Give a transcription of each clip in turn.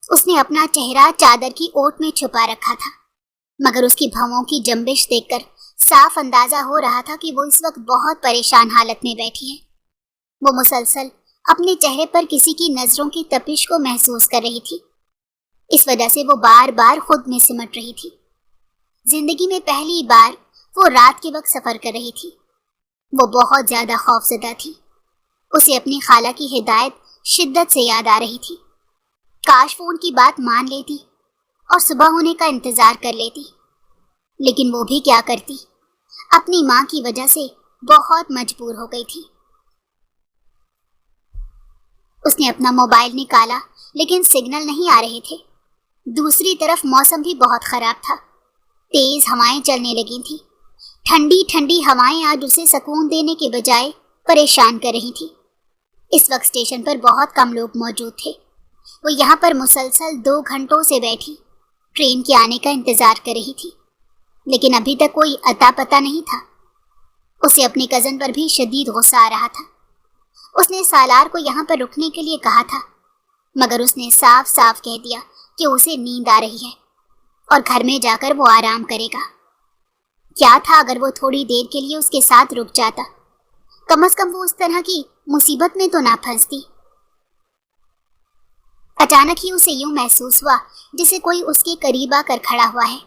اس نے اپنا چہرہ چادر کی اوٹ میں چھپا رکھا تھا، مگر اس کی بھووں کی جنبش دیکھ کر صاف اندازہ ہو رہا تھا کہ وہ اس وقت بہت پریشان حالت میں بیٹھی ہے۔ وہ مسلسل اپنے چہرے پر کسی کی نظروں کی تپش کو محسوس کر رہی تھی، اس وجہ سے وہ بار بار خود میں سمٹ رہی تھی۔ زندگی میں پہلی بار وہ رات کے وقت سفر کر رہی تھی۔ وہ بہت زیادہ خوفزدہ تھی۔ اسے اپنی خالہ کی ہدایت شدت سے یاد آ رہی تھی۔ کاش وہ ان کی بات مان لیتی اور صبح ہونے کا انتظار کر لیتی، لیکن وہ بھی کیا کرتی، اپنی ماں کی وجہ سے بہت مجبور ہو گئی تھی۔ اس نے اپنا موبائل نکالا، لیکن سگنل نہیں آ رہے تھے۔ دوسری طرف موسم بھی بہت خراب تھا، تیز ہوائیں چلنے لگی تھیں۔ ٹھنڈی ٹھنڈی ہوائیں آج اسے سکون دینے کے بجائے پریشان کر رہی تھی۔ اس وقت اسٹیشن پر بہت کم لوگ موجود تھے۔ وہ یہاں پر مسلسل 2 گھنٹوں سے بیٹھی ٹرین کے آنے کا انتظار کر رہی تھی، لیکن ابھی تک کوئی اتا پتہ نہیں تھا۔ اسے اپنے کزن پر بھی شدید غصہ آ رہا تھا۔ اس نے سالار کو یہاں پر رکنے کے لیے کہا تھا، مگر اس نے صاف صاف کہہ دیا کہ اسے نیند آ رہی ہے اور گھر میں جا کر وہ آرام کرے گا۔ کیا تھا اگر وہ تھوڑی دیر کے لیے اس کے ساتھ رک جاتا؟ کم از کم وہ اس طرح کی مصیبت میں تو نہ پھنستی۔ اچانک ہی اسے یوں محسوس ہوا جسے کوئی اس کے قریب آ کر کھڑا ہوا ہے۔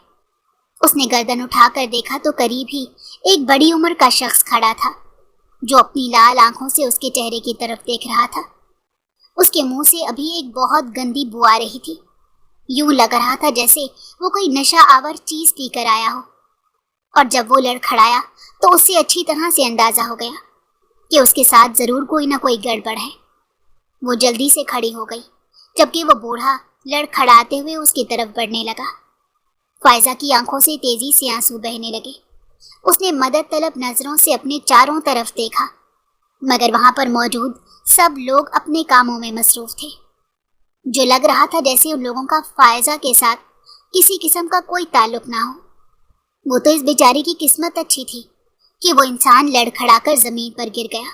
اس نے گردن اٹھا کر دیکھا تو قریب ہی ایک بڑی عمر کا شخص کھڑا تھا، جو اپنی لال آنکھوں سے اس کے چہرے کی طرف دیکھ رہا تھا۔ اس کے منہ سے ابھی ایک بہت گندی بو آ رہی تھی۔ یوں لگ رہا تھا جیسے وہ کوئی نشہ آور چیز پی کر آیا ہو، اور جب وہ لڑکھڑایا تو اس سے اچھی طرح سے اندازہ ہو گیا کہ اس کے ساتھ ضرور کوئی نہ کوئی گڑبڑ ہے۔ وہ جلدی سے کھڑی ہو گئی، جبکہ وہ بوڑھا لڑکھڑاتے ہوئے اس کی طرف بڑھنے لگا۔ فائزہ کی آنکھوں سے تیزی سے آنسو بہنے لگے۔ اس نے مدد طلب نظروں سے اپنے چاروں طرف دیکھا، مگر وہاں پر موجود سب لوگ اپنے کاموں میں مصروف تھے، جو لگ رہا تھا جیسے ان لوگوں کا فائزہ کے ساتھ کسی قسم کا کوئی تعلق نہ ہو۔ وہ تو اس بیچاری کی قسمت اچھی تھی کہ وہ انسان لڑکھڑا کر زمین پر گر گیا۔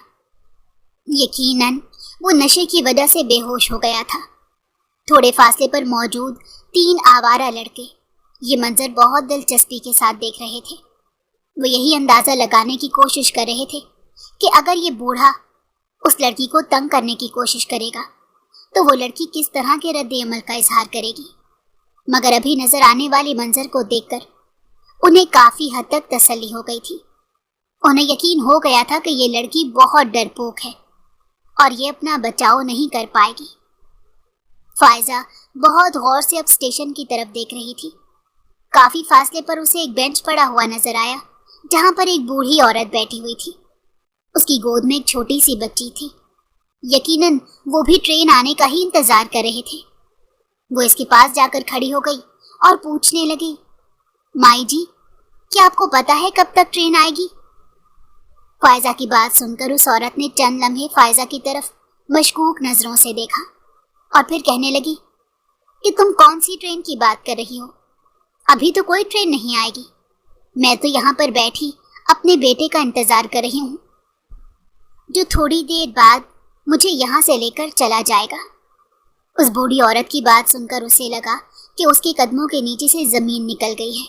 یقیناً وہ نشے کی وجہ سے بے ہوش ہو گیا تھا۔ تھوڑے فاصلے پر موجود 3 آوارہ لڑکے یہ منظر بہت دلچسپی کے ساتھ دیکھ رہے تھے۔ وہ یہی اندازہ لگانے کی کوشش کر رہے تھے کہ اگر یہ بوڑھا اس لڑکی کو تنگ کرنے کی کوشش کرے گا تو وہ لڑکی کس طرح کے رد عمل کا اظہار کرے گی۔ مگر ابھی نظر آنے والے منظر کو دیکھ کر انہیں کافی حد تک تسلی ہو گئی تھی۔ انہیں یقین ہو گیا تھا کہ یہ لڑکی بہت ڈرپوک ہے اور یہ اپنا بچاؤ نہیں کر پائے گی۔ فائزہ بہت غور سے اب اسٹیشن کی طرف دیکھ رہی تھی۔ کافی فاصلے پر اسے ایک بینچ پڑا ہوا نظر آیا، جہاں پر ایک بوڑھی عورت بیٹھی ہوئی تھی۔ اس کی گود میں ایک چھوٹی سی بچی تھی۔ یقیناً وہ بھی ٹرین آنے کا ہی انتظار کر رہے تھے۔ وہ اس کے پاس جا کر کھڑی ہو گئی اور پوچھنے لگی، مائی جی، کیا آپ کو پتا ہے کب تک ٹرین آئے گی؟ فائزہ کی بات سن کر اس عورت نے چند لمحے فائزہ کی طرف مشکوک نظروں سے دیکھا اور پھر کہنے لگی کہ تم کون سی ٹرین کی بات کر رہی ہو؟ ابھی تو کوئی ٹرین نہیں آئے گی۔ میں تو یہاں پر بیٹھی اپنے بیٹے کا انتظار کر رہی ہوں، جو تھوڑی دیر بعد مجھے یہاں سے لے کر چلا جائے گا۔ اس بوڑھی عورت کی بات سن کر اسے لگا کہ اس کے قدموں کے نیچے سے زمین نکل گئی ہے۔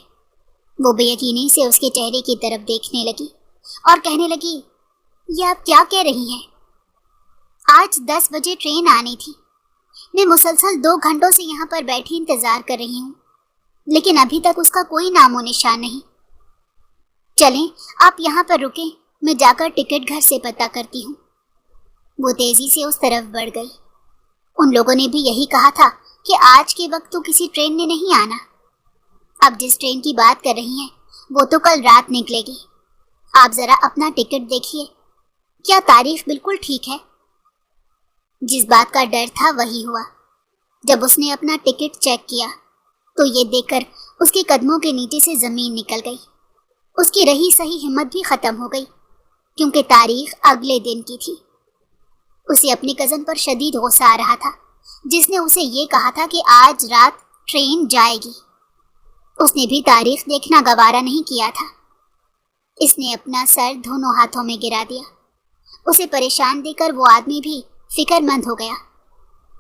وہ بے یقینی سے اس کے چہرے کی طرف دیکھنے لگی اور کہنے لگی، یہ آپ کیا کہہ رہی ہیں؟ آج 10 بجے ٹرین آنی تھی۔ میں مسلسل 2 گھنٹوں سے یہاں پر بیٹھی انتظار کر رہی ہوں، لیکن ابھی تک اس کا کوئی نام و نشان نہیں۔ چلیں آپ یہاں پر رکیں، میں جا کر ٹکٹ گھر سے پتہ کرتی ہوں۔ وہ تیزی سے اس طرف بڑھ گئی۔ ان لوگوں نے بھی یہی کہا تھا کہ آج کے وقت تو کسی ٹرین نے نہیں آنا۔ اب جس ٹرین کی بات کر رہی ہیں وہ تو کل رات نکلے گی۔ آپ ذرا اپنا ٹکٹ دیکھیے، کیا تاریخ بالکل ٹھیک ہے؟ جس بات کا ڈر تھا وہی ہوا۔ جب اس نے اپنا ٹکٹ چیک کیا تو یہ دیکھ کر اس کے قدموں کے نیچے سے زمین نکل گئی۔ اس کی رہی سہی ہمت بھی ختم ہو گئی، کیونکہ تاریخ اگلے دن کی تھی۔ اسے اپنی کزن پر شدید غصہ آ رہا تھا، جس نے اسے یہ کہا تھا کہ آج رات ٹرین جائے گی۔ اس نے بھی تاریخ دیکھنا گوارا نہیں کیا تھا۔ اس نے اپنا سر دونوں ہاتھوں میں گرا دیا۔ اسے پریشان دیکھ کر وہ آدمی بھی فکر مند ہو گیا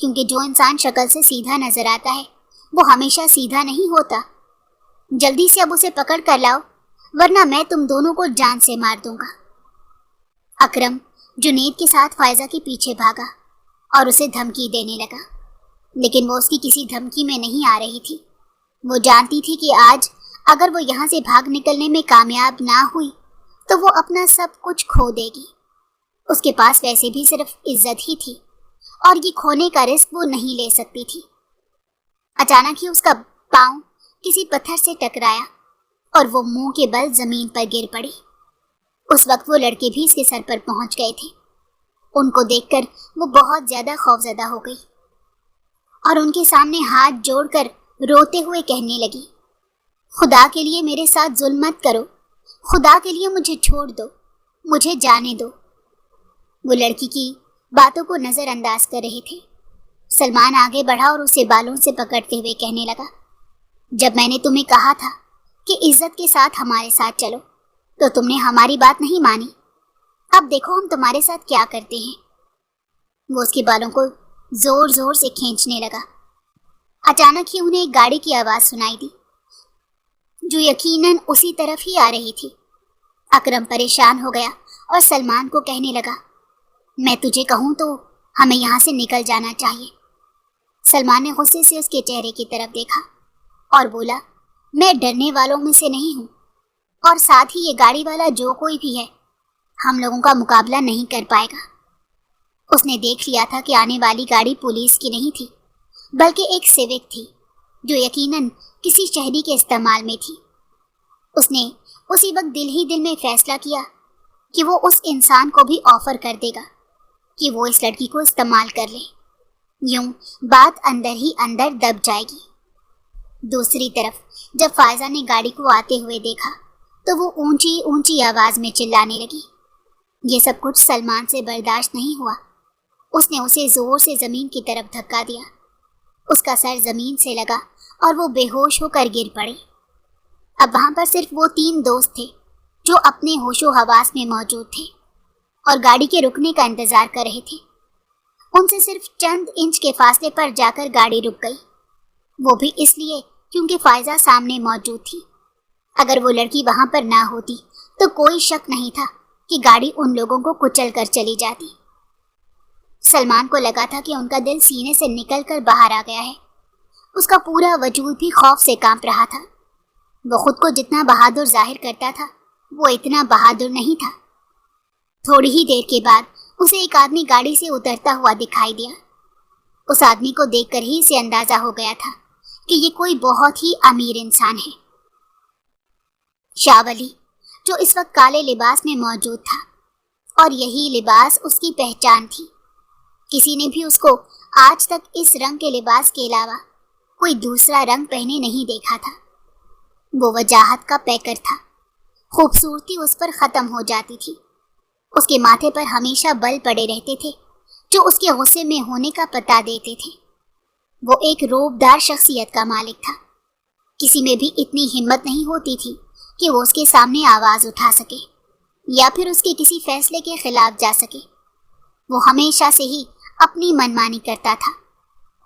کیونکہ جو انسان شکل سے سیدھا نظر آتا ہے وہ ہمیشہ سیدھا نہیں ہوتا۔ جلدی سے اب اسے پکڑ کر لاؤ ورنہ میں تم دونوں کو جان سے مار دوں گا۔ اکرم جنید کے ساتھ فائزہ کے پیچھے بھاگا اور اسے دھمکی دینے لگا، لیکن وہ اس کی کسی دھمکی میں نہیں آ رہی تھی۔ وہ جانتی تھی کہ آج اگر وہ یہاں سے بھاگ نکلنے میں کامیاب نہ ہوئی تو وہ اپنا سب کچھ کھو دے گی۔ اس کے پاس ویسے بھی صرف عزت ہی تھی اور یہ کھونے کا رسک وہ نہیں لے سکتی تھی۔ اچانک ہی اس کا پاؤں کسی پتھر سے ٹکرایا اور وہ منہ کے بل زمین پر گر پڑی۔ اس وقت وہ لڑکے بھی اس کے سر پر پہنچ گئے تھے۔ ان کو دیکھ کر وہ بہت زیادہ خوفزدہ ہو گئی اور ان کے سامنے ہاتھ جوڑ کر روتے ہوئے کہنے لگی، خدا کے لیے میرے ساتھ ظلم مت کرو، خدا کے لیے مجھے چھوڑ دو، مجھے جانے دو۔ وہ لڑکی کی باتوں کو نظر انداز کر رہے تھے۔ سلمان آگے بڑھا اور اسے بالوں سے پکڑتے ہوئے کہنے لگا، جب میں نے تمہیں کہا تھا کہ عزت کے ساتھ ہمارے ساتھ چلو تو تم نے ہماری بات نہیں مانی، اب دیکھو ہم تمہارے ساتھ کیا کرتے ہیں۔ وہ اس کے بالوں کو زور زور سے کھینچنے لگا۔ اچانک ہی انہیں ایک گاڑی کی آواز سنائی دی جو یقیناً اسی طرف ہی آ رہی تھی۔ اکرم پریشان ہو گیا اور سلمان کو کہنے لگا، میں تجھے کہوں تو ہمیں یہاں سے نکل جانا چاہیے۔ سلمان نے غصے سے اس کے چہرے کی طرف دیکھا اور بولا، میں ڈرنے والوں میں سے نہیں ہوں، اور ساتھ ہی یہ گاڑی والا جو کوئی بھی ہے ہم لوگوں کا مقابلہ نہیں کر پائے گا۔ اس نے دیکھ لیا تھا کہ آنے والی گاڑی پولیس کی نہیں تھی بلکہ ایک سیوک تھی جو یقیناً کسی شہری کے استعمال میں تھی۔ اس نے اسی وقت دل ہی دل میں فیصلہ کیا کہ وہ اس انسان کو بھی آفر کر دے گا کہ وہ اس لڑکی کو استعمال کر لے، یوں بات اندر ہی اندر دب جائے گی۔ دوسری طرف جب فائزہ نے گاڑی کو آتے ہوئے دیکھا تو وہ اونچی اونچی آواز میں چلانے لگی۔ یہ سب کچھ سلمان سے برداشت نہیں ہوا۔ اس نے اسے زور سے زمین کی طرف دھکا دیا۔ اس کا سر زمین سے لگا اور وہ بے ہوش ہو کر گر پڑے۔ اب وہاں پر صرف وہ 3 دوست تھے جو اپنے ہوش و حواس میں موجود تھے اور گاڑی کے رکنے کا انتظار کر رہے تھے۔ ان سے صرف چند انچ کے فاصلے پر جا کر گاڑی رک گئی، وہ بھی اس لیے کیونکہ فائزہ سامنے موجود تھی۔ اگر وہ لڑکی وہاں پر نہ ہوتی تو کوئی شک نہیں تھا کہ گاڑی ان لوگوں کو کچل کر چلی جاتی۔ سلمان کو لگا تھا کہ ان کا دل سینے سے نکل کر باہر آ گیا ہے۔ اس کا پورا وجود بھی خوف سے کانپ رہا تھا۔ وہ خود کو جتنا بہادر ظاہر کرتا تھا وہ اتنا بہادر نہیں تھا۔ تھوڑی ہی دیر کے بعد اسے ایک آدمی گاڑی سے اترتا ہوا دکھائی دیا۔ اس آدمی کو دیکھ کر ہی اسے اندازہ ہو گیا تھا کہ یہ کوئی بہت ہی امیر انسان ہے۔ شاہ ولی جو اس وقت کالے لباس میں موجود تھا، اور یہی لباس اس کی پہچان تھی۔ کسی نے بھی اس کو آج تک اس رنگ کے لباس کے علاوہ کوئی دوسرا رنگ پہنے نہیں دیکھا تھا۔ وہ وجاہت کا پیکر تھا، خوبصورتی اس پر ختم ہو جاتی تھی۔ اس کے ماتھے پر ہمیشہ بل پڑے رہتے تھے جو اس کے غصے میں ہونے کا پتہ دیتے تھے۔ وہ ایک روبدار شخصیت کا مالک تھا۔ کسی میں بھی اتنی ہمت نہیں ہوتی تھی کہ وہ اس کے سامنے آواز اٹھا سکے یا پھر اس کے کسی فیصلے کے خلاف جا سکے۔ وہ ہمیشہ سے ہی اپنی منمانی کرتا تھا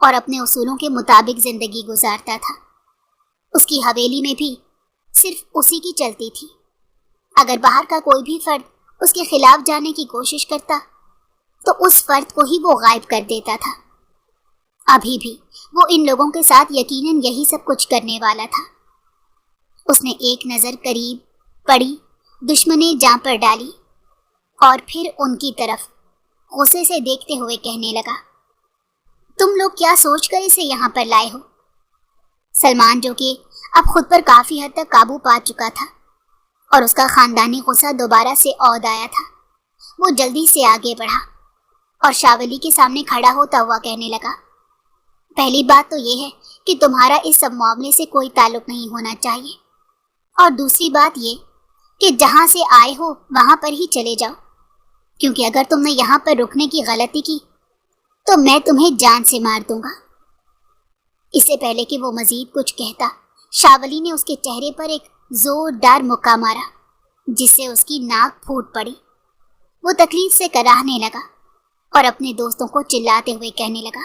اور اپنے اصولوں کے مطابق زندگی گزارتا تھا۔ اس کی حویلی میں بھی صرف اسی کی چلتی تھی۔ اگر باہر کا کوئی بھی فرد اس کے خلاف جانے کی کوشش کرتا تو اس فرد کو ہی وہ غائب کر دیتا تھا۔ ابھی بھی وہ ان لوگوں کے ساتھ یقیناً یہی سب کچھ کرنے والا تھا۔ اس نے ایک نظر قریب پڑی دشمنے جاں پر ڈالی اور پھر ان کی طرف غصے سے دیکھتے ہوئے کہنے لگا، تم لوگ کیا سوچ کر اسے یہاں پر لائے ہو؟ سلمان جو کہ اب خود پر کافی حد تک قابو پا چکا تھا اور اس کا خاندانی غصہ دوبارہ سے عود آیا تھا، وہ جلدی سے آگے بڑھا اور شاہ ولی کے سامنے کھڑا ہوتا ہوا کہنے لگا، پہلی بات تو یہ ہے کہ تمہارا اس سب معاملے سے کوئی تعلق نہیں ہونا چاہیے، اور دوسری بات یہ کہ جہاں سے آئے ہو وہاں پر ہی چلے جاؤ، کیونکہ اگر تم نے یہاں پر رکنے کی غلطی کی تو میں تمہیں جان سے مار دوں گا۔ اس سے پہلے کہ وہ مزید کچھ کہتا، شاہ ولی نے اس کے چہرے پر ایک زوردار مکہ مارا جس سے اس کی ناک پھوٹ پڑی۔ وہ تکلیف سے کراہنے لگا اور اپنے دوستوں کو چلاتے ہوئے کہنے لگا،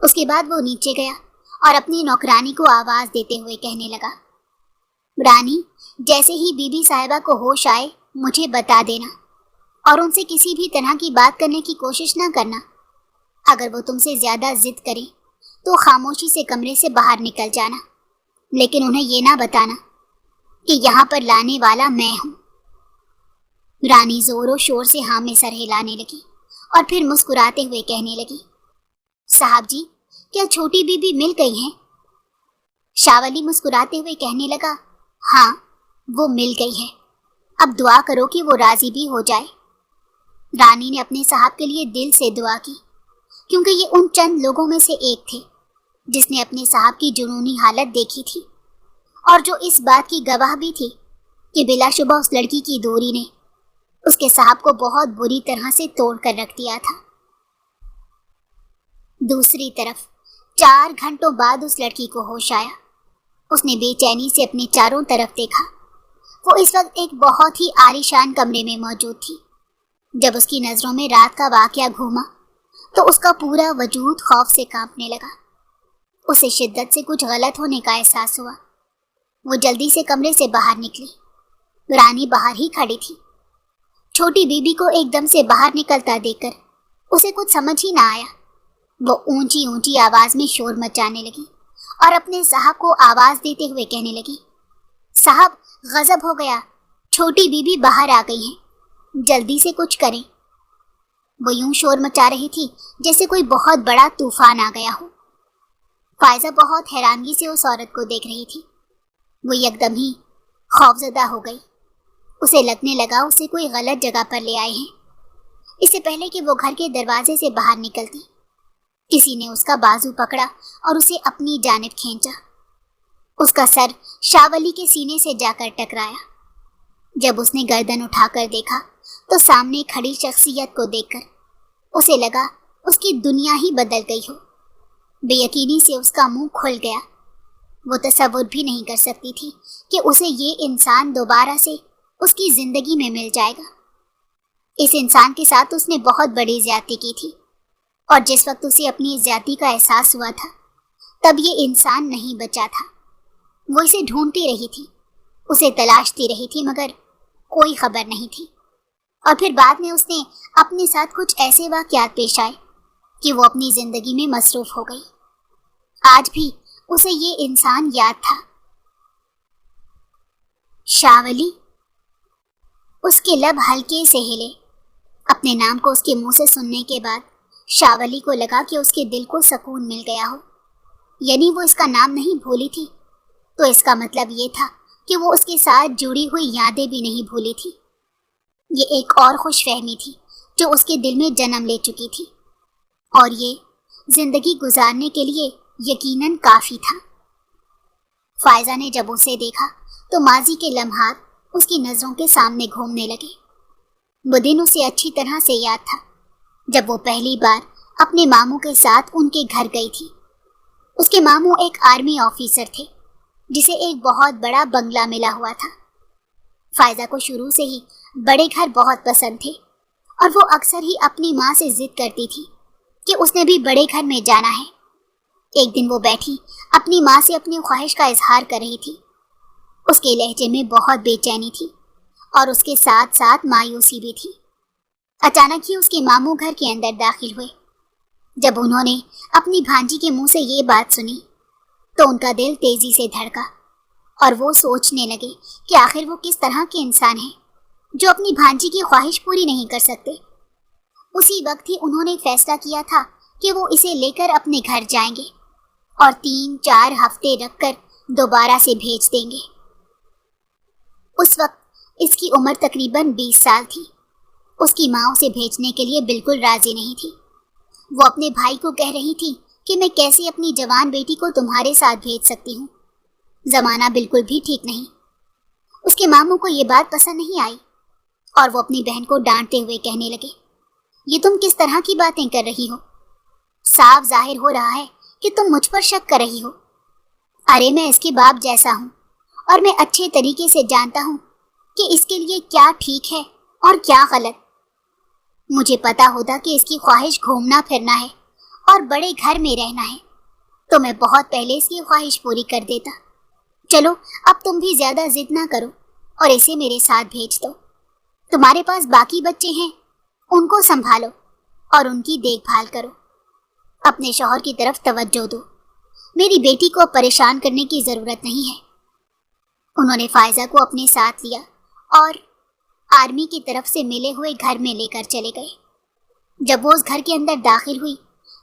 اس کے بعد وہ نیچے گیا اور اپنی نوکرانی کو آواز دیتے ہوئے کہنے لگا، رانی، جیسے ہی بی بی صاحبہ کو ہوش آئے مجھے بتا دینا، اور ان سے کسی بھی طرح کی بات کرنے کی کوشش نہ کرنا۔ اگر وہ تم سے زیادہ ضد کریں تو خاموشی سے کمرے سے باہر نکل جانا، لیکن انہیں یہ نہ بتانا کہ یہاں پر لانے والا میں ہوں۔ رانی زور و شور سے ہاں میں سر ہلانے لگی اور پھر مسکراتے ہوئے کہنے لگی، صاحب جی، کیا چھوٹی بی بی مل گئی ہیں؟ شاہ ولی مسکراتے ہوئے کہنے لگا، ہاں، وہ مل گئی ہے، اب دعا کرو کہ وہ راضی بھی ہو جائے۔ رانی نے اپنے صاحب کے لیے دل سے دعا کی، کیونکہ یہ ان چند لوگوں میں سے ایک تھے جس نے اپنے صاحب کی جنونی حالت دیکھی تھی، اور جو اس بات کی گواہ بھی تھی کہ بلا شبہ اس لڑکی کی دوری نے اس کے صاحب کو بہت بری طرح سے توڑ کر رکھ دیا تھا۔ دوسری طرف 4 گھنٹوں بعد اس لڑکی کو ہوش آیا۔ اس نے بے چینی سے اپنے چاروں طرف دیکھا۔ وہ اس وقت ایک بہت ہی عالیشان کمرے میں موجود تھی۔ جب اس کی نظروں میں رات کا واقعہ گھوما تو اس کا پورا وجود خوف سے کانپنے لگا۔ اسے شدت سے کچھ غلط ہونے کا احساس ہوا۔ وہ جلدی سے کمرے سے باہر نکلی۔ رانی باہر ہی کھڑی تھی۔ چھوٹی بی بی کو ایک دم سے باہر نکلتا دیکھ کر اسے کچھ سمجھ ہی نہ آیا۔ وہ اونچی اونچی آواز میں شور مچانے لگی اور اپنے صاحب کو آواز دیتے ہوئے کہنے لگی، صاحب، غضب ہو گیا، چھوٹی بی بی باہر آ گئی ہیں، جلدی سے کچھ کریں۔ وہ یوں شور مچا رہی تھی جیسے کوئی بہت بڑا طوفان آ گیا ہو۔ فائزہ بہت حیرانگی سے اس عورت کو دیکھ رہی تھی۔ وہ یکدم ہی خوفزدہ ہو گئی۔ اسے لگنے لگا اسے کوئی غلط جگہ پر لے آئے ہیں۔ اس سے پہلے کہ وہ گھر کے دروازے سے باہر نکلتی، کسی نے اس کا بازو پکڑا اور اسے اپنی جانب کھینچا۔ اس کا سر شاہ ولی کے سینے سے جا کر ٹکرایا۔ جب اس نے گردن اٹھا کر دیکھا تو سامنے کھڑی شخصیت کو دیکھ کر اسے لگا اس کی دنیا ہی بدل گئی ہو۔ بے یقینی سے اس کا منہ کھل گیا۔ وہ تصور بھی نہیں کر سکتی تھی کہ اسے یہ انسان دوبارہ سے اس کی زندگی میں مل جائے گا۔ اس انسان کے ساتھ اس نے بہت بڑی زیادتی کی تھی، اور جس وقت اسے اپنی زیادتی کا احساس ہوا تھا تب یہ انسان نہیں بچا تھا۔ وہ اسے ڈھونڈتی رہی تھی، اسے تلاشتی رہی تھی، مگر کوئی خبر نہیں تھی۔ اور پھر بعد میں اس نے اپنے ساتھ کچھ ایسے واقعات پیش آئے کہ وہ اپنی زندگی میں مصروف ہو گئی۔ آج بھی اسے یہ انسان یاد تھا۔ شاہ ولی؟ اس کے لب ہلکے سے ہلے۔ اپنے نام کو اس کے منہ سے سننے کے بعد شاہ ولی کو لگا کہ اس کے دل کو سکون مل گیا ہو۔ یعنی وہ اس کا نام نہیں بھولی تھی، تو اس کا مطلب یہ تھا کہ وہ اس کے ساتھ جڑی ہوئی یادیں بھی نہیں بھولی تھی۔ یہ ایک اور خوش فہمی تھی جو اس کے دل میں جنم لے چکی تھی، اور یہ زندگی گزارنے کے لیے یقیناً کافی تھا۔ فائزہ نے جب اسے دیکھا تو ماضی کے لمحات اس کی نظروں کے سامنے گھومنے لگے۔ وہ دن اسے اچھی طرح سے یاد تھا جب وہ پہلی بار اپنے ماموں کے ساتھ ان کے گھر گئی تھی۔ اس کے ماموں ایک آرمی آفیسر تھے جسے ایک بہت بڑا بنگلہ ملا ہوا تھا۔ فائزہ کو شروع سے ہی بڑے گھر بہت پسند تھے، اور وہ اکثر ہی اپنی ماں سے ضد کرتی تھی کہ اس نے بھی بڑے گھر میں جانا ہے۔ ایک دن وہ بیٹھی اپنی ماں سے اپنی خواہش کا اظہار کر رہی تھی۔ اس کے لہجے میں بہت بے چینی تھی اور اس کے ساتھ ساتھ مایوسی بھی تھی۔ اچانک ہی اس کے ماموں گھر کے اندر داخل ہوئے۔ جب انہوں نے اپنی بھانجی کے منہ سے یہ بات سنی تو ان کا دل تیزی سے دھڑکا، اور وہ سوچنے لگے کہ آخر وہ کس طرح کے انسان ہیں جو اپنی بھانجی کی خواہش پوری نہیں کر سکتے۔ اسی وقت ہی انہوں نے فیصلہ کیا تھا کہ وہ اسے لے کر اپنے گھر جائیں گے اور 3-4 ہفتے رکھ کر دوبارہ سے بھیج دیں گے۔ اس وقت اس کی عمر تقریباً 20 سال تھی۔ اس کی ماں اسے بھیجنے کے لیے بالکل راضی نہیں تھی۔ وہ اپنے بھائی کو کہہ رہی تھی کہ میں کیسے اپنی جوان بیٹی کو تمہارے ساتھ بھیج سکتی ہوں، زمانہ بالکل بھی ٹھیک نہیں۔ اس کے ماموں کو یہ بات پسند نہیں آئی، اور وہ اپنی بہن کو ڈانٹتے ہوئے کہنے لگے، یہ تم کس طرح کی باتیں کر رہی ہو؟ صاف ظاہر ہو رہا ہے کہ تم مجھ پر شک کر رہی ہو۔ ارے میں اس کے باپ جیسا ہوں، اور میں اچھے طریقے سے جانتا ہوں کہ اس کے لیے کیا ٹھیک ہے اور کیا غلط۔ مجھے پتا ہوتا کہ اس کی خواہش گھومنا پھرنا ہے اور بڑے گھر میں رہنا ہے تو میں بہت پہلے اس کی خواہش پوری کر دیتا۔ چلو اب تم بھی زیادہ ضد نہ کرو اور اسے میرے ساتھ بھیج دو۔ تمہارے پاس باقی بچے ہیں، ان کو سنبھالو اور ان کی دیکھ بھال کرو۔ اپنے شوہر کی طرف توجہ دو، میری بیٹی کو پریشان کرنے کی ضرورت نہیں ہے۔ انہوں نے فائزہ کو اپنے ساتھ لیا اور آرمی کی طرف سے ملے ہوئے گھر میں لے کر چلے گئے۔ جب وہ اس گھر کے اندر داخل ہوئی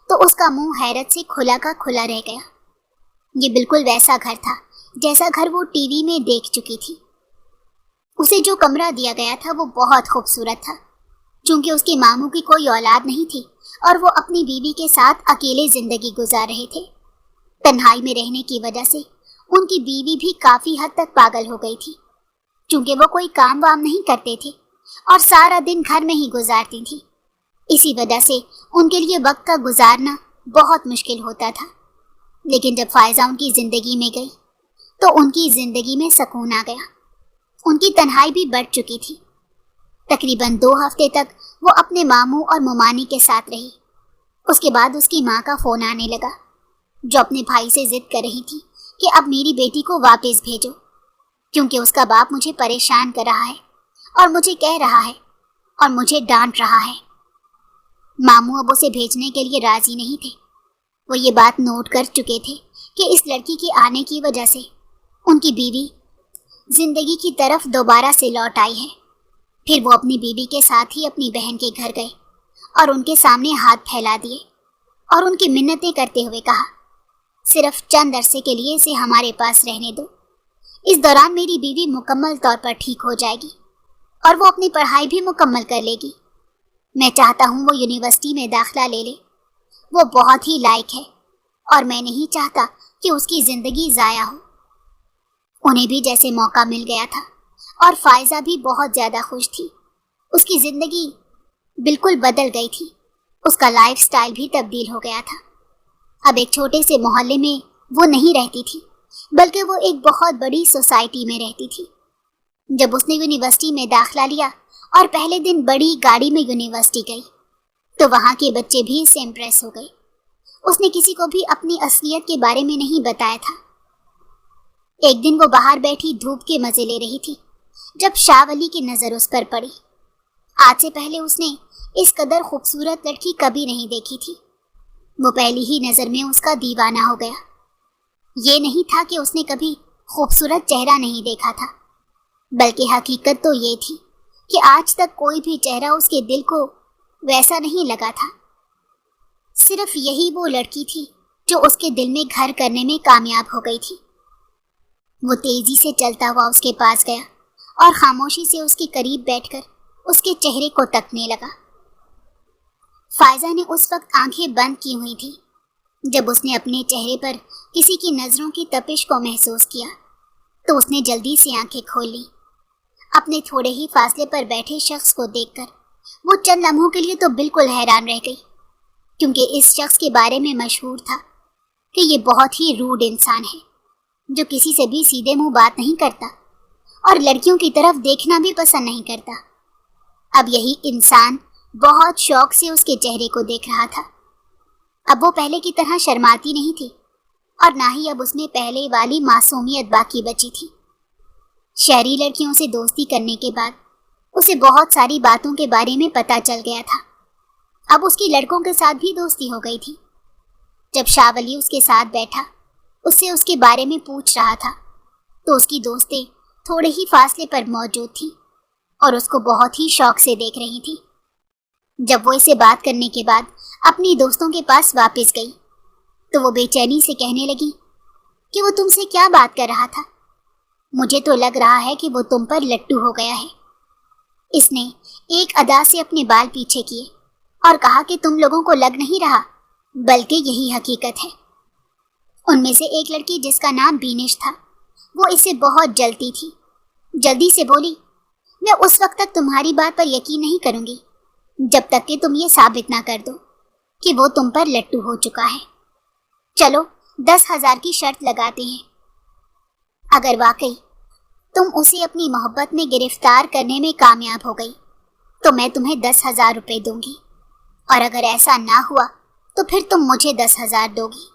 تو اس کا منہ حیرت سے کھلا کا کھلا رہ گیا۔ یہ بالکل ویسا گھر تھا جیسا گھر وہ ٹی وی میں دیکھ چکی تھی۔ اسے جو کمرہ دیا گیا تھا وہ بہت خوبصورت تھا، چونکہ اس کے ماموں کی کوئی اولاد نہیں تھی اور وہ اپنی بیوی کے ساتھ اکیلے زندگی گزار رہے تھے۔ تنہائی میں رہنے کی وجہ سے ان کی بیوی بھی کافی حد تک پاگل ہو گئی تھی، چونکہ وہ کوئی کام وام نہیں کرتے تھے اور سارا دن گھر میں ہی گزارتی تھی۔ اسی وجہ سے ان کے لیے وقت کا گزارنا بہت مشکل ہوتا تھا۔ لیکن جب فائزہ ان کی زندگی میں گئی تو ان کی زندگی میں سکون آ گیا۔ ان کی تنہائی بھی بڑھ چکی تھی۔ تقریباً 2 ہفتے تک وہ اپنے ماموں اور ممانی کے ساتھ رہی۔ اس کے بعد اس کی ماں کا فون آنے لگا، جو اپنے بھائی سے ضد کر رہی تھی کہ اب میری بیٹی کو واپس بھیجو، کیونکہ اس کا باپ مجھے پریشان کر رہا ہے اور مجھے کہہ رہا ہے اور مجھے ڈانٹ رہا ہے۔ ماموں اب اسے بھیجنے کے لیے راضی نہیں تھے۔ وہ یہ بات نوٹ کر چکے تھے کہ اس لڑکی کے آنے کی وجہ سے ان کی بیوی زندگی کی طرف دوبارہ سے لوٹ آئی ہے۔ پھر وہ اپنی بیوی کے ساتھ ہی اپنی بہن کے گھر گئے اور ان کے سامنے ہاتھ پھیلا دیے اور ان کی منتیں کرتے ہوئے کہا، صرف چند عرصے کے لیے اسے ہمارے پاس رہنے دو۔ اس دوران میری بیوی مکمل طور پر ٹھیک ہو جائے گی اور وہ اپنی پڑھائی بھی مکمل کر لے گی۔ میں چاہتا ہوں وہ یونیورسٹی میں داخلہ لے لے۔ وہ بہت ہی لائق ہے اور میں نہیں چاہتا کہ اس کی زندگی ضائع ہو۔ انہیں بھی جیسے موقع مل گیا تھا اور فائزہ بھی بہت زیادہ خوش تھی۔ اس کی زندگی بالکل بدل گئی تھی۔ اس کا لائف سٹائل بھی تبدیل ہو گیا تھا۔ اب ایک چھوٹے سے محلے میں وہ نہیں رہتی تھی، بلکہ وہ ایک بہت بڑی سوسائٹی میں رہتی تھی۔ جب اس نے یونیورسٹی میں داخلہ لیا اور پہلے دن بڑی گاڑی میں یونیورسٹی گئی تو وہاں کے بچے بھی اس سے امپریس ہو گئے۔ اس نے کسی کو بھی اپنی اصلیت کے بارے میں نہیں بتایا تھا۔ ایک دن وہ باہر بیٹھی دھوپ کے مزے لے رہی تھی جب شاہ ولی کی نظر اس پر پڑی۔ آج سے پہلے اس نے اس قدر خوبصورت لڑکی کبھی نہیں دیکھی تھی۔ وہ پہلی ہی نظر میں اس کا دیوانہ ہو گیا۔ یہ نہیں تھا کہ اس نے کبھی خوبصورت چہرہ نہیں دیکھا تھا، بلکہ حقیقت تو یہ تھی کہ آج تک کوئی بھی چہرہ اس کے دل کو ویسا نہیں لگا تھا۔ صرف یہی وہ لڑکی تھی جو اس کے دل میں گھر کرنے میں کامیاب ہو گئی تھی۔ وہ تیزی سے چلتا ہوا اس کے پاس گیا اور خاموشی سے اس کے قریب بیٹھ کر اس کے چہرے کو تکنے لگا۔ فائزہ نے اس وقت آنکھیں بند کی ہوئی تھی۔ جب اس نے اپنے چہرے پر کسی کی نظروں کی تپش کو محسوس کیا تو اس نے جلدی سے آنکھیں کھول لی۔ اپنے تھوڑے ہی فاصلے پر بیٹھے شخص کو دیکھ کر وہ چند لمحوں کے لیے تو بالکل حیران رہ گئی، کیونکہ اس شخص کے بارے میں مشہور تھا کہ یہ بہت ہی روڈ انسان ہے، جو کسی سے بھی سیدھے منہ بات نہیں کرتا اور لڑکیوں کی طرف دیکھنا بھی پسند نہیں کرتا۔ اب یہی انسان بہت شوق سے اس کے چہرے کو دیکھ رہا تھا۔ اب وہ پہلے کی طرح شرماتی نہیں تھی اور نہ ہی اب اس میں پہلے والی معصومیت باقی بچی تھی۔ شہری لڑکیوں سے دوستی کرنے کے بعد اسے بہت ساری باتوں کے بارے میں پتہ چل گیا تھا۔ اب اس کی لڑکوں کے ساتھ بھی دوستی ہو گئی تھی۔ جب شاہ ولی اس کے ساتھ بیٹھا اس سے اس کے بارے میں پوچھ رہا تھا تو اس کی دوستیں تھوڑے ہی فاصلے پر موجود تھیں اور اس کو بہت ہی شوق سے دیکھ رہی تھی۔ جب وہ اس سے بات کرنے کے بعد اپنی دوستوں کے پاس واپس گئی تو وہ بے چینی سے کہنے لگی کہ وہ تم سے کیا بات کر رہا تھا؟ مجھے تو لگ رہا ہے کہ وہ تم پر لٹو ہو گیا ہے۔ اس نے ایک ادا سے اپنے بال پیچھے کیے اور کہا کہ تم لوگوں کو لگ نہیں رہا، بلکہ یہی حقیقت ہے۔ ان میں سے ایک لڑکی جس کا نام بینش تھا وہ اس سے بہت جلتی تھی۔ جلدی سے بولی، میں اس وقت تک تمہاری بات پر یقین نہیں کروں گی جب تک کہ تم یہ ثابت نہ کر دو کہ وہ تم پر لٹو ہو چکا ہے۔ چلو 10,000 کی شرط لگاتے ہیں۔ اگر واقعی تم اسے اپنی محبت میں گرفتار کرنے میں کامیاب ہو گئی تو میں تمہیں 10,000 روپے دوں گی، اور اگر ایسا نہ ہوا تو پھر تم مجھے 10,000 دو گی۔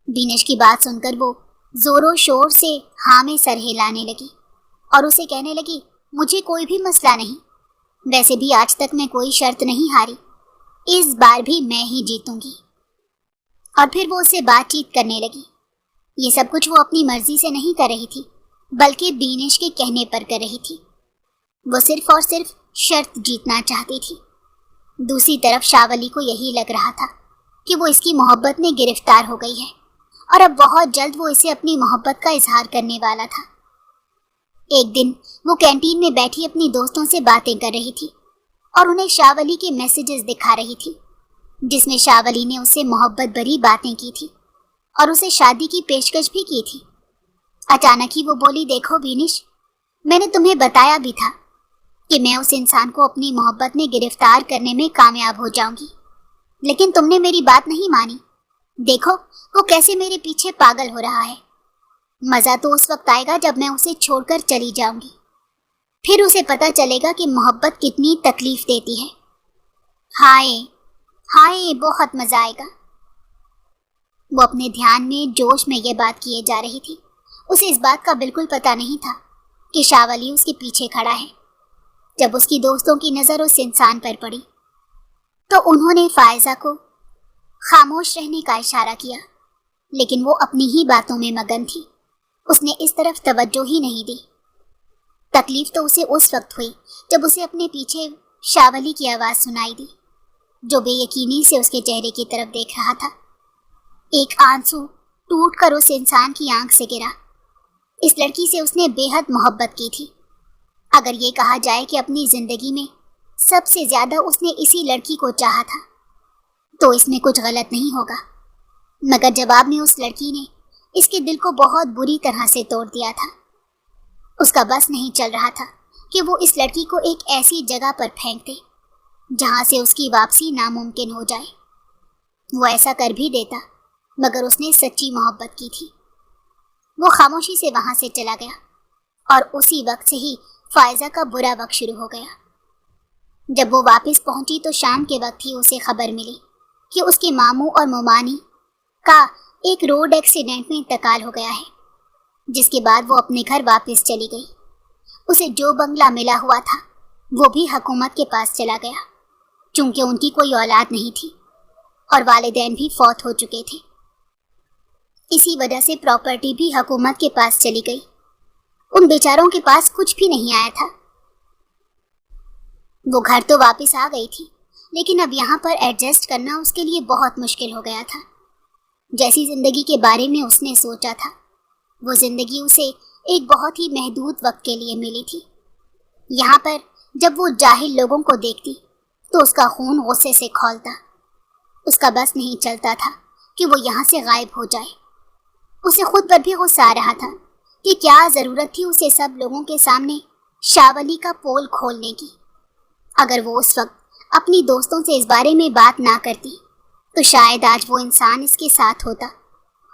بینش کی بات سن کر وہ زوروں شور سے ہاں میں سر ہلانے لگی اور اسے کہنے لگی مجھے کوئی بھی مسئلہ نہیں، ویسے بھی آج تک میں کوئی شرط نہیں ہاری، اس بار بھی میں ہی جیتوں گی۔ اور پھر وہ اسے بات چیت کرنے لگی۔ یہ سب کچھ وہ اپنی مرضی سے نہیں کر رہی تھی بلکہ بینش کے کہنے پر کر رہی تھی۔ وہ صرف اور صرف شرط جیتنا چاہتی تھی۔ دوسری طرف شاولی کو یہی لگ رہا تھا کہ وہ اس کی محبت میں گرفتار ہو گئی ہے اور اب بہت جلد وہ اسے اپنی محبت کا اظہار کرنے والا تھا۔ ایک دن وہ کینٹین میں بیٹھی اپنی دوستوں سے باتیں کر رہی تھی اور انہیں شاولی کے میسیجز دکھا رہی تھی جس میں شاولی نے اسے محبت بھری باتیں کی تھی اور اسے شادی کی پیشکش بھی کی تھی۔ اچانک ہی وہ بولی دیکھو بینش، میں نے تمہیں بتایا بھی تھا کہ میں اس انسان کو اپنی محبت میں گرفتار کرنے میں کامیاب ہو جاؤں گی، لیکن تم نے میری بات نہیں مانی۔ دیکھو وہ کیسے میرے پیچھے پاگل ہو رہا ہے۔ مزہ تو اس وقت آئے گا جب میں اسے چھوڑ کر چلی جاؤں گی، پھر اسے پتہ چلے گا کہ محبت کتنی تکلیف دیتی ہے۔ ہائے ہائے بہت مزہ آئے گا۔ وہ اپنے دھیان میں جوش میں یہ بات کیے جا رہی تھی۔ اسے اس بات کا بالکل پتہ نہیں تھا کہ شاولی اس کے پیچھے کھڑا ہے۔ جب اس کی دوستوں کی نظر اس انسان پر پڑی تو انہوں نے فائزہ کو خاموش رہنے کا اشارہ کیا، لیکن وہ اپنی ہی باتوں میں مگن تھی۔ اس نے اس طرف توجہ ہی نہیں دی۔ تکلیف تو اسے اس وقت ہوئی جب اسے اپنے پیچھے شاولی کی آواز سنائی دی جو بے یقینی سے اس کے چہرے کی طرف دیکھ رہا تھا۔ ایک آنسو ٹوٹ کر اس انسان کی آنکھ سے گرا۔ اس لڑکی سے اس نے بے حد محبت کی تھی۔ اگر یہ کہا جائے کہ اپنی زندگی میں سب سے زیادہ اس نے اسی لڑکی کو چاہا تھا تو اس میں کچھ غلط نہیں ہوگا، مگر جواب میں اس لڑکی نے اس کے دل کو بہت بری طرح سے توڑ دیا تھا۔ اس کا بس نہیں چل رہا تھا کہ وہ اس لڑکی کو ایک ایسی جگہ پر پھینک دے جہاں سے اس کی واپسی ناممکن ہو جائے۔ وہ ایسا کر بھی دیتا مگر اس نے سچی محبت کی تھی۔ وہ خاموشی سے وہاں سے چلا گیا اور اسی وقت سے ہی فائزہ کا برا وقت شروع ہو گیا۔ جب وہ واپس پہنچی تو شام کے وقت ہی اسے خبر ملی کہ اس کے ماموں اور ممانی کا ایک روڈ ایکسیڈنٹ میں انتقال ہو گیا ہے، جس کے بعد وہ اپنے گھر واپس چلی گئی۔ اسے جو بنگلہ ملا ہوا تھا وہ بھی حکومت کے پاس چلا گیا، چونکہ ان کی کوئی اولاد نہیں تھی اور والدین بھی فوت ہو چکے تھے۔ اسی وجہ سے پراپرٹی بھی حکومت کے پاس چلی گئی۔ ان بیچاروں کے پاس کچھ بھی نہیں آیا تھا۔ وہ گھر تو واپس آ گئی تھی لیکن اب یہاں پر ایڈجسٹ کرنا اس کے لیے بہت مشکل ہو گیا تھا۔ جیسی زندگی کے بارے میں اس نے سوچا تھا وہ زندگی اسے ایک بہت ہی محدود وقت کے لیے ملی تھی۔ یہاں پر جب وہ جاہل لوگوں کو دیکھتی تو اس کا خون غصے سے کھولتا۔ اس کا بس نہیں چلتا تھا کہ وہ یہاں سے غائب ہو جائے۔ اسے خود پر بھی غصہ آ رہا تھا کہ کیا ضرورت تھی اسے سب لوگوں کے سامنے شاولی کا پول کھولنے کی۔ اگر وہ اس وقت اپنی دوستوں سے اس بارے میں بات نہ کرتی تو شاید آج وہ انسان اس کے ساتھ ہوتا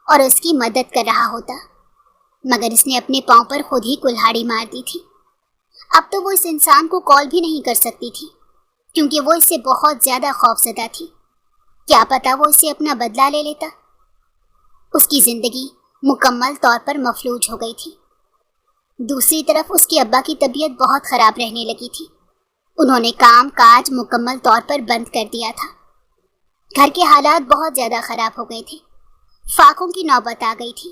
اور اس کی مدد کر رہا ہوتا، مگر اس نے اپنے پاؤں پر خود ہی کلہاڑی مار دی تھی۔ اب تو وہ اس انسان کو کال بھی نہیں کر سکتی تھی کیونکہ وہ اس سے بہت زیادہ خوفزدہ تھی۔ کیا پتا وہ اس سے اپنا بدلہ لے لیتا۔ اس کی زندگی مکمل طور پر مفلوج ہو گئی تھی۔ دوسری طرف اس کے ابا کی طبیعت بہت خراب رہنے لگی تھی۔ انہوں نے کام کاج مکمل طور پر بند کر دیا تھا۔ گھر کے حالات بہت زیادہ خراب ہو گئے تھے۔ فاقوں کی نوبت آ گئی تھی۔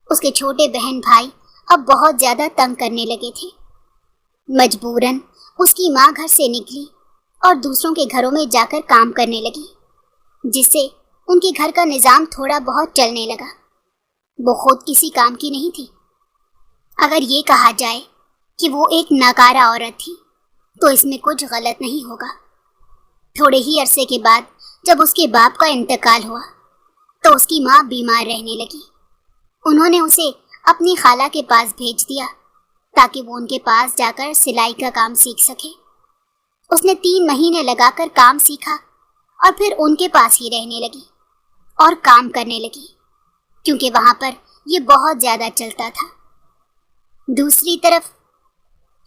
اس کے چھوٹے بہن بھائی اب بہت زیادہ تنگ کرنے لگے تھے۔ مجبوراً اس کی ماں گھر سے نکلی اور دوسروں کے گھروں میں جا کر کام کرنے لگی، جس سے ان کے گھر کا نظام تھوڑا بہت چلنے لگا۔ وہ خود کسی کام کی نہیں تھی۔ اگر یہ کہا جائے کہ وہ ایک ناکارہ عورت تھی تو اس میں کچھ غلط نہیں ہوگا۔ تھوڑے ہی عرصے کے بعد جب اس کے باپ کا انتقال ہوا تو اس کی ماں بیمار رہنے لگی۔ انہوں نے اسے اپنی خالہ کے پاس بھیج دیا تاکہ وہ ان کے پاس جا کر سلائی کا کام سیکھ سکے۔ اس نے 3 مہینے لگا کر کام سیکھا اور پھر ان کے پاس ہی رہنے لگی اور کام کرنے لگی کیونکہ وہاں پر یہ بہت زیادہ چلتا تھا۔ دوسری طرف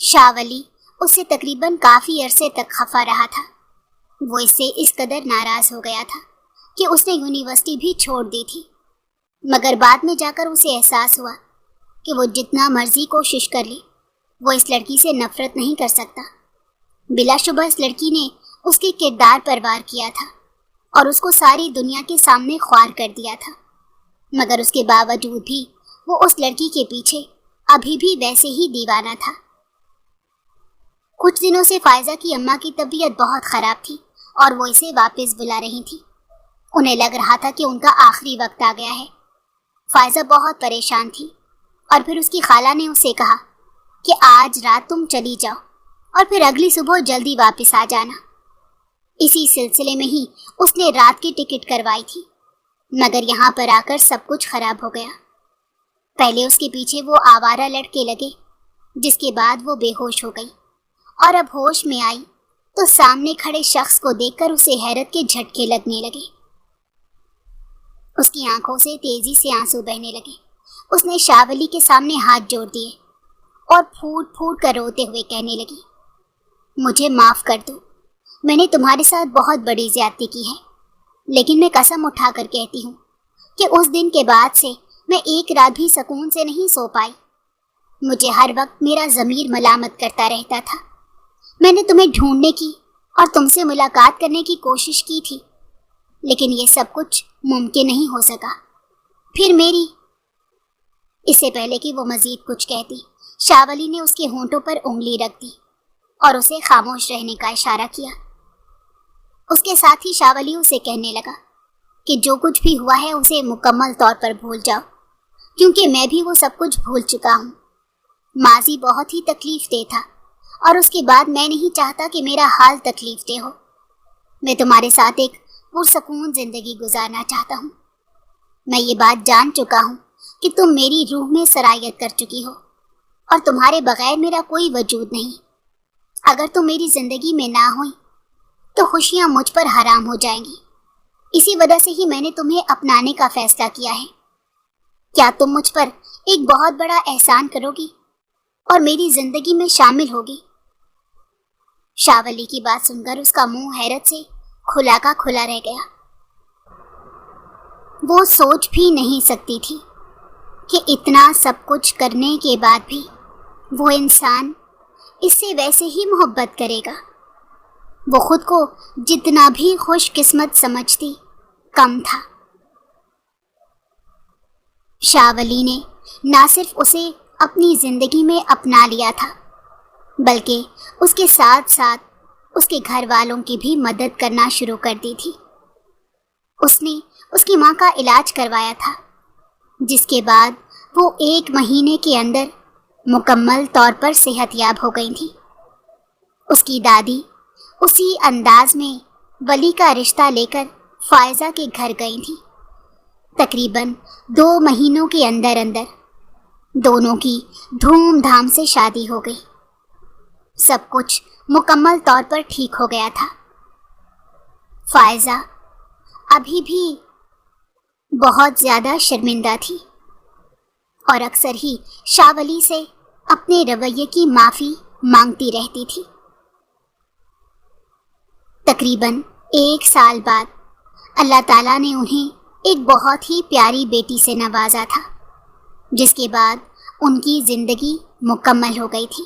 شاولی اس سے تقریباً کافی عرصے تک خفا رہا تھا۔ وہ اس سے اس قدر ناراض ہو گیا تھا کہ اس نے یونیورسٹی بھی چھوڑ دی تھی، مگر بعد میں جا کر اسے احساس ہوا کہ وہ جتنا مرضی کوشش کر لے وہ اس لڑکی سے نفرت نہیں کر سکتا۔ بلا شبہ اس لڑکی نے اس کے کردار پر وار کیا تھا اور اس کو ساری دنیا کے سامنے خوار کر دیا تھا، مگر اس کے باوجود بھی وہ اس لڑکی کے پیچھے ابھی بھی ویسے ہی دیوانہ تھا۔ کچھ دنوں سے فائزہ کی اماں کی طبیعت بہت خراب تھی اور وہ اسے واپس بلا رہی تھی۔ انہیں لگ رہا تھا کہ ان کا آخری وقت آ گیا ہے۔ فائزہ بہت پریشان تھی اور پھر اس کی خالہ نے اسے کہا کہ آج رات تم چلی جاؤ اور پھر اگلی صبح جلدی واپس آ جانا۔ اسی سلسلے میں ہی اس نے رات کی ٹکٹ کروائی تھی، مگر یہاں پر آ کر سب کچھ خراب ہو گیا۔ پہلے اس کے پیچھے وہ آوارہ لڑکے لگے، جس کے بعد وہ بے ہوش ہو گئی، اور اب ہوش میں آئی تو سامنے کھڑے شخص کو دیکھ کر اسے حیرت کے جھٹکے لگنے لگے۔ اس کی آنکھوں سے تیزی سے آنسو بہنے لگے۔ اس نے شاہ ولی کے سامنے ہاتھ جوڑ دیے اور پھوٹ پھوٹ کر روتے ہوئے کہنے لگی، مجھے معاف کر دو، میں نے تمہارے ساتھ بہت بڑی زیادتی کی ہے، لیکن میں قسم اٹھا کر کہتی ہوں کہ اس دن کے بعد سے میں ایک رات بھی سکون سے نہیں سو پائی۔ مجھے ہر وقت میرا ضمیر ملامت کرتا رہتا تھا۔ میں نے تمہیں ڈھونڈنے کی اور تم سے ملاقات کرنے کی کوشش کی تھی، لیکن یہ سب کچھ ممکن نہیں ہو سکا۔ پھر میری…۔ اس سے پہلے کہ وہ مزید کچھ کہتی، شاہ ولی نے اس کے ہونٹوں پر انگلی رکھ دی اور اسے خاموش رہنے کا اشارہ کیا۔ اس کے ساتھ ہی شاہ ولی اسے کہنے لگا کہ جو کچھ بھی ہوا ہے اسے مکمل طور پر بھول جاؤ، کیونکہ میں بھی وہ سب کچھ بھول چکا ہوں۔ ماضی بہت ہی تکلیف دہ تھا اور اس کے بعد میں نہیں چاہتا کہ میرا حال تکلیف دہ ہو۔ میں تمہارے ساتھ ایک پرسکون زندگی گزارنا چاہتا ہوں۔ میں یہ بات جان چکا ہوں کہ تم میری روح میں سرایت کر چکی ہو اور تمہارے بغیر میرا کوئی وجود نہیں۔ اگر تم میری زندگی میں نہ ہوئی تو خوشیاں مجھ پر حرام ہو جائیں گی۔ اسی وجہ سے ہی میں نے تمہیں اپنانے کا فیصلہ کیا ہے۔ کیا تم مجھ پر ایک بہت بڑا احسان کرو گی اور میری زندگی میں شامل ہوگی؟ شاہ ولی کی بات سن کر اس کا منہ حیرت سے کھلا کا کھلا رہ گیا۔ وہ سوچ بھی نہیں سکتی تھی کہ اتنا سب کچھ کرنے کے بعد بھی وہ انسان اس سے ویسے ہی محبت کرے گا۔ وہ خود کو جتنا بھی خوش قسمت سمجھتی کم تھا۔ شاہ ولی نے نہ صرف اسے اپنی زندگی میں اپنا لیا تھا، بلکہ اس کے ساتھ ساتھ اس کے گھر والوں کی بھی مدد کرنا شروع کر دی تھی۔ اس نے اس کی ماں کا علاج کروایا تھا، جس کے بعد وہ 1 مہینے کے اندر مکمل طور پر صحت یاب ہو گئی تھی۔ اس کی دادی اسی انداز میں ولی کا رشتہ لے کر فائزہ کے گھر گئی تھی۔ تقریباً 2 مہینوں کے اندر دونوں کی دھوم دھام سے شادی ہو گئی۔ سب کچھ مکمل طور پر ٹھیک ہو گیا تھا۔ فائزہ ابھی بھی بہت زیادہ شرمندہ تھی اور اکثر ہی شاہ ولی سے اپنے رویے کی معافی مانگتی رہتی تھی۔ تقریباً 1 سال بعد اللہ تعالیٰ نے انہیں ایک بہت ہی پیاری بیٹی سے نوازا تھا، جس کے بعد ان کی زندگی مکمل ہو گئی تھی۔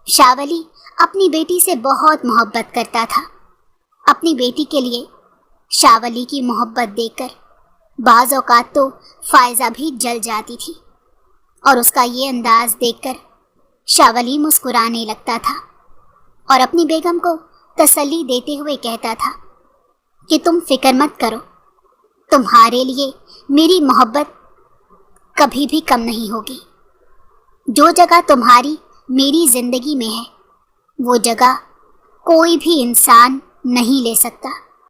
شاہ ولی اپنی بیٹی سے بہت محبت کرتا تھا۔ اپنی بیٹی کے لیے شاہ ولی کی محبت دیکھ کر بعض اوقات تو فائزہ بھی جل جاتی تھی، اور اس کا یہ انداز دیکھ کر شاہ ولی مسکرانے لگتا تھا اور اپنی بیگم کو تسلی دیتے ہوئے کہتا تھا کہ تم فکر مت کرو، تمہارے لیے میری محبت کبھی بھی کم نہیں ہوگی۔ جو جگہ تمہاری میری زندگی میں ہے وہ جگہ کوئی بھی انسان نہیں لے سکتا۔